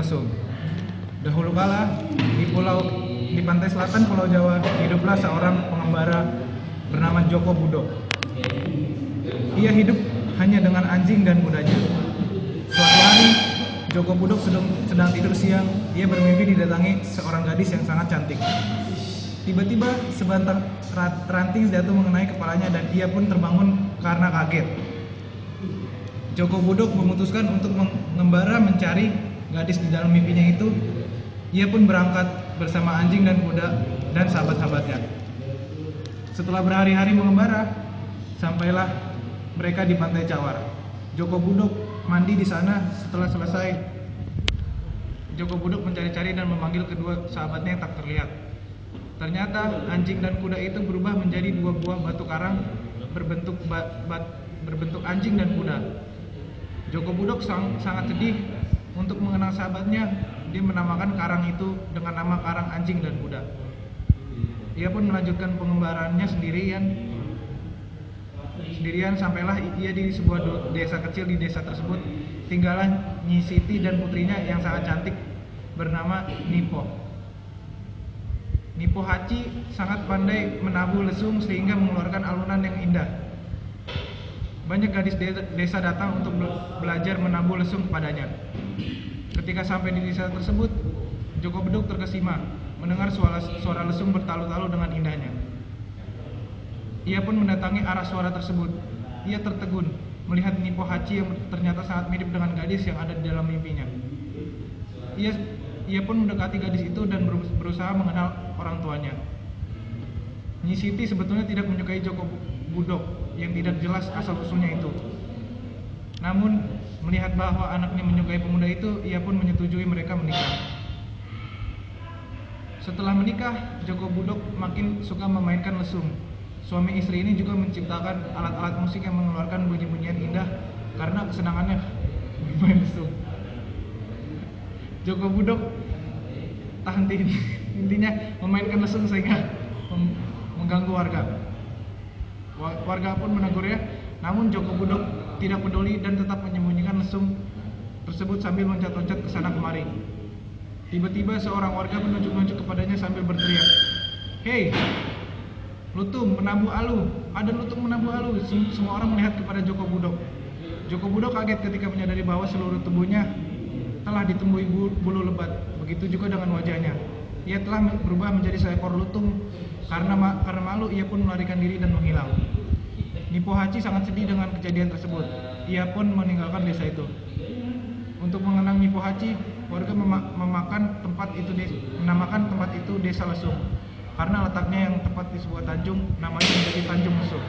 Lesung. Dahulu kala di pantai selatan Pulau Jawa hiduplah seorang pengembara bernama Joko Budok. Ia hidup hanya dengan anjing dan kudanya. Suatu hari Joko Budok sedang tidur siang. Ia bermimpi didatangi seorang gadis yang sangat cantik. Tiba-tiba sebatang ranting jatuh mengenai kepalanya dan ia pun terbangun karena kaget. Joko Budok memutuskan untuk mengembara mencari gadis di dalam mimpinya itu. Ia pun berangkat bersama anjing dan kuda dan sahabat-sahabatnya. Setelah berhari-hari mengembara, sampailah mereka di Pantai Cawar. Joko Budok mandi di sana. Setelah selesai, Joko Budok mencari-cari dan memanggil kedua sahabatnya yang tak terlihat. Ternyata anjing dan kuda itu berubah menjadi dua buah batu karang berbentuk anjing dan kuda. Joko Budok sangat sedih. Untuk mengenang sahabatnya, dia menamakan karang itu dengan nama karang anjing dan kuda. Ia pun melanjutkan pengembaraannya sendirian sampailah ia di sebuah desa kecil. Di desa tersebut tinggallah Nyi Siti dan putrinya yang sangat cantik bernama Nipo. Nipo Haci sangat pandai menabuh lesung sehingga mengeluarkan alunan yang indah. Banyak gadis desa datang untuk belajar menabuh lesung kepadanya. Ketika sampai di desa tersebut, Joko Budok terkesima mendengar suara lesung bertalu-talu dengan indahnya. Ia pun mendatangi arah suara tersebut. Ia tertegun melihat Nipo Haci yang ternyata sangat mirip dengan gadis yang ada di dalam mimpinya. Ia pun mendekati gadis itu dan berusaha mengenal orang tuanya. Nyi Siti sebetulnya tidak menyukai Joko Budok yang tidak jelas asal-usulnya itu. Namun, melihat bahwa anaknya menyukai pemuda itu, ia pun menyetujui mereka menikah. Setelah menikah, Joko Budok makin suka memainkan lesung. Suami istri ini juga menciptakan alat-alat musik yang mengeluarkan bunyi-bunyian indah karena kesenangannya bermain lesung. Joko Budok tak intinya memainkan lesung sehingga mengganggu warga. Warga pun menegurnya, namun Joko Budok tidak peduli dan tetap menyembunyikan lesung tersebut sambil loncat-loncat ke sana kemari. Tiba-tiba seorang warga menunjuk-nunjuk kepadanya sambil berteriak, "Hei, lutung menabuh alu, ada lutung menabuh alu." Semua orang melihat kepada Joko Budok. Joko Budok kaget ketika menyadari bahwa seluruh tubuhnya telah ditumbuhi bulu lebat. Begitu juga dengan wajahnya. Ia telah berubah menjadi seekor lutung. Karena malu, ia pun melarikan diri dan menghilang. Nipo Haci sangat sedih dengan kejadian tersebut. Ia pun meninggalkan desa itu. Untuk mengenang Nipo Haci, warga menamakan tempat itu Desa Lesung. Karena letaknya yang tepat di sebuah tanjung, namanya menjadi Tanjung Lesung.